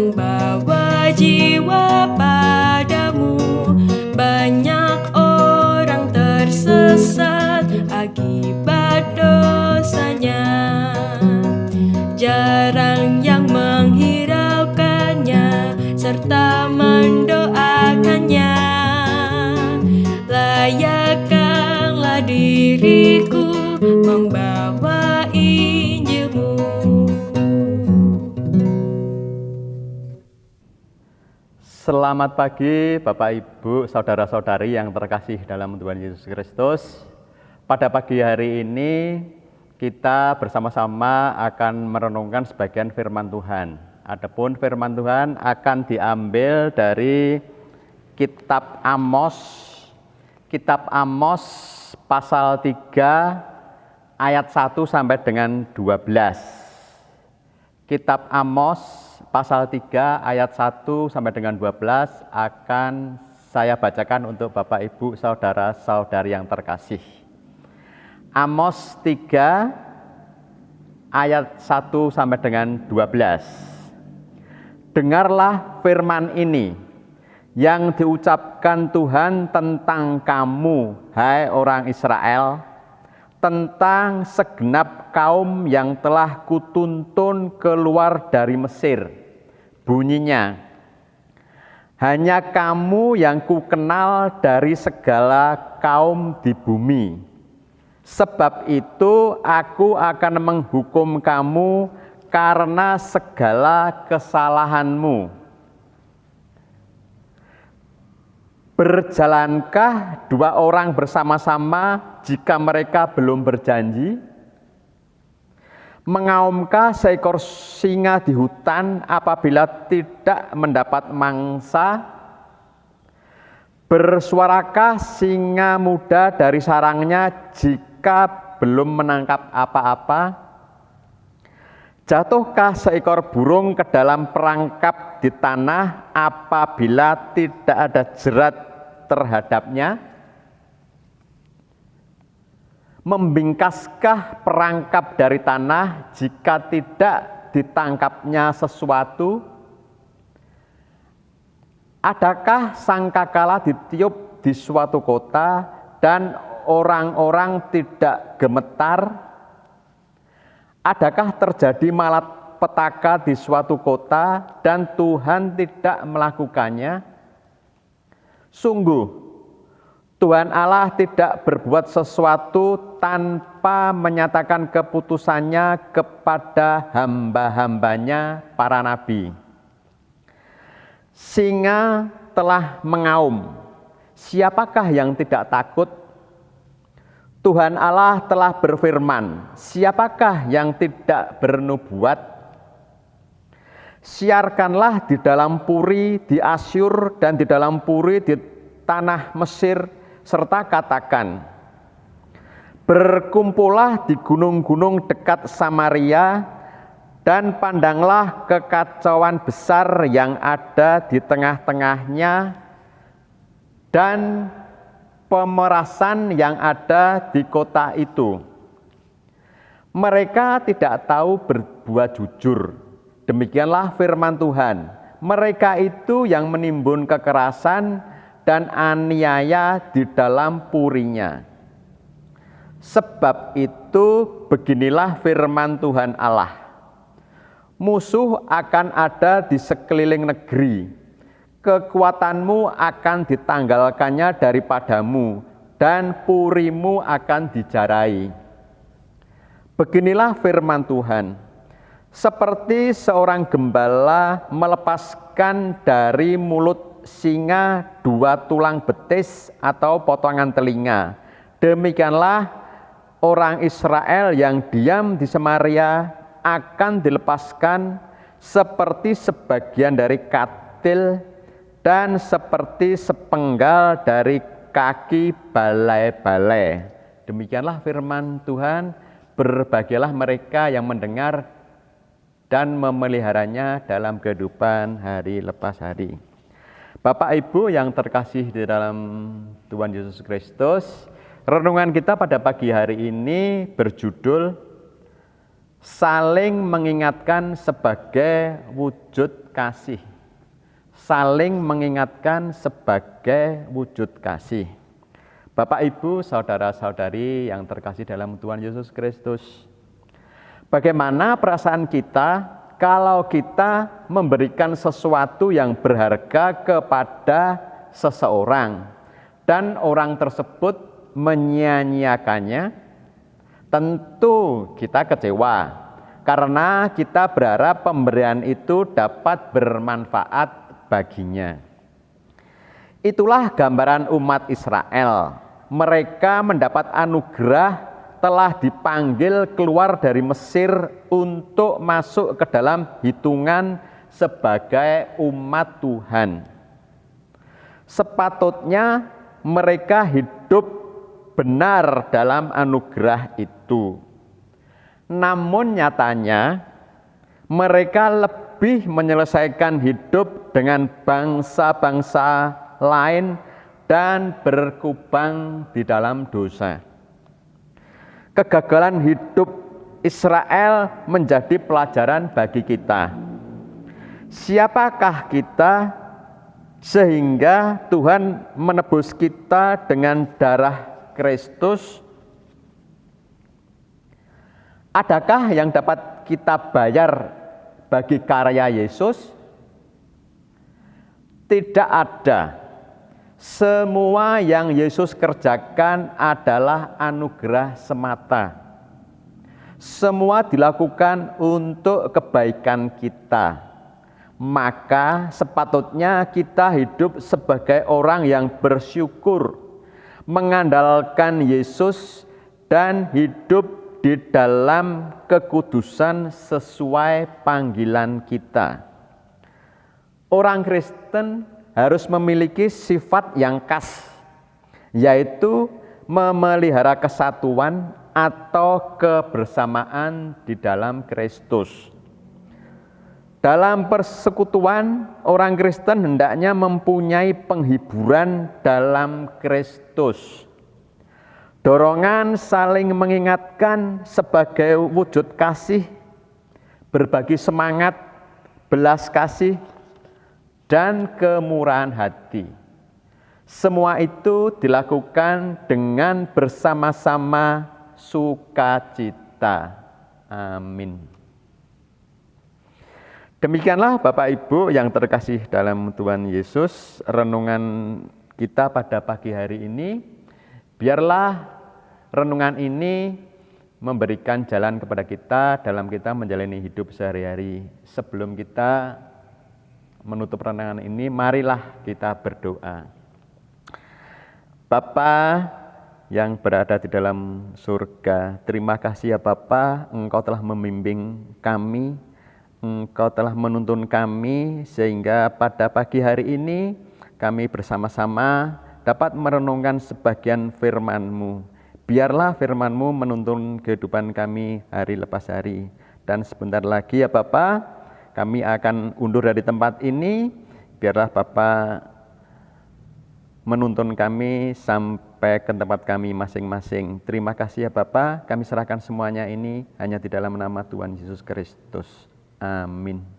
membawa jiwa padamu. Banyak orang tersesat akibat dosanya, jarang yang menghiraukannya serta mendoakannya. Layakkanlah diriku membawa Injilmu. Selamat pagi Bapak Ibu, saudara-saudari yang terkasih dalam Tuhan Yesus Kristus. Pada pagi hari ini kita bersama-sama akan merenungkan sebagian firman Tuhan. Adapun firman Tuhan akan diambil dari Kitab Amos pasal 3 ayat 1 sampai dengan 12. Kitab Amos pasal 3 ayat 1 sampai dengan 12 akan saya bacakan untuk Bapak Ibu saudara-saudari yang terkasih. Amos 3 ayat 1 sampai dengan 12. Dengarlah firman ini yang diucapkan Tuhan tentang kamu, hai orang Israel, tentang segenap kaum yang telah kutuntun keluar dari Mesir. Bunyinya, hanya kamu yang kukenal dari segala kaum di bumi. Sebab itu aku akan menghukum kamu karena segala kesalahanmu. Berjalankah dua orang bersama-sama jika mereka belum berjanji? Mengaumkah seekor singa di hutan apabila tidak mendapat mangsa? Bersuarakah singa muda dari sarangnya jika belum menangkap apa-apa? Jatuhkah seekor burung ke dalam perangkap di tanah apabila tidak ada jerat terhadapnya? Membingkaskah perangkap dari tanah jika tidak ditangkapnya sesuatu? Adakah sangkakala ditiup di suatu kota dan orang-orang tidak gemetar? Adakah terjadi malapetaka di suatu kota dan Tuhan tidak melakukannya? Sungguh, Tuhan Allah tidak berbuat sesuatu tanpa menyatakan keputusannya kepada hamba-hambanya para nabi. Singa telah mengaum, siapakah yang tidak takut? Tuhan Allah telah berfirman, siapakah yang tidak bernubuat? Siarkanlah di dalam puri di Asyur dan di dalam puri di tanah Mesir, serta katakan, berkumpullah di gunung-gunung dekat Samaria, dan pandanglah kekacauan besar yang ada di tengah-tengahnya, dan pemerasan yang ada di kota itu. Mereka tidak tahu berbuat jujur. Demikianlah firman Tuhan. Mereka itu yang menimbun kekerasan dan aniaya di dalam purinya. Sebab itu beginilah firman Tuhan Allah. Musuh akan ada di sekeliling negeri. Kekuatanmu akan ditanggalkannya daripadamu, dan purimu akan dijarai. Beginilah firman Tuhan. Seperti seorang gembala melepaskan dari mulut singa 2 tulang betis atau potongan telinga, demikianlah orang Israel yang diam di Samaria akan dilepaskan seperti sebagian dari katil dan seperti sepenggal dari kaki balai-balai. Demikianlah firman Tuhan. Berbahagialah mereka yang mendengar dan memeliharanya dalam kehidupan hari lepas hari. Bapak Ibu yang terkasih di dalam Tuhan Yesus Kristus, renungan kita pada pagi hari ini berjudul saling mengingatkan sebagai wujud kasih. Saling mengingatkan sebagai wujud kasih. Bapak, Ibu, saudara-saudari yang terkasih dalam Tuhan Yesus Kristus, bagaimana perasaan kita kalau kita memberikan sesuatu yang berharga kepada seseorang dan orang tersebut menyia-nyiakannya? Tentu kita kecewa karena kita berharap pemberian itu dapat bermanfaat baginya. Itulah gambaran umat Israel. Mereka mendapat anugerah, telah dipanggil keluar dari Mesir untuk masuk ke dalam hitungan sebagai umat Tuhan. Sepatutnya mereka hidup benar dalam anugerah itu. Namun nyatanya mereka lebih menyelesaikan hidup dengan bangsa-bangsa lain dan berkubang di dalam dosa. Kegagalan hidup Israel menjadi pelajaran bagi kita. Siapakah kita sehingga Tuhan menebus kita dengan darah Kristus? Adakah yang dapat kita bayar bagi karya Yesus? Tidak ada. Semua yang Yesus kerjakan adalah anugerah semata. Semua dilakukan untuk kebaikan kita. Maka sepatutnya kita hidup sebagai orang yang bersyukur, mengandalkan Yesus dan hidup di dalam kekudusan sesuai panggilan kita. Orang Kristen harus memiliki sifat yang khas, yaitu memelihara kesatuan atau kebersamaan di dalam Kristus. Dalam persekutuan, orang Kristen hendaknya mempunyai penghiburan dalam Kristus. Dorongan saling mengingatkan sebagai wujud kasih, berbagi semangat, belas kasih, dan kemurahan hati. Semua itu dilakukan dengan bersama-sama sukacita. Amin. Demikianlah Bapak Ibu yang terkasih dalam Tuhan Yesus, renungan kita pada pagi hari ini. Biarlah renungan ini memberikan jalan kepada kita dalam kita menjalani hidup sehari-hari. Sebelum kita menutup renungan ini, marilah kita berdoa. Bapa yang berada di dalam surga, terima kasih ya Bapa, Engkau telah membimbing kami, Engkau telah menuntun kami, sehingga pada pagi hari ini kami bersama-sama dapat merenungkan sebagian firman-Mu. Biarlah firman-Mu menuntun kehidupan kami hari lepas hari. Dan sebentar lagi ya Bapa, kami akan undur dari tempat ini. Biarlah Bapa menuntun kami sampai ke tempat kami masing-masing. Terima kasih ya Bapa, kami serahkan semuanya ini hanya di dalam nama Tuhan Yesus Kristus. Amin.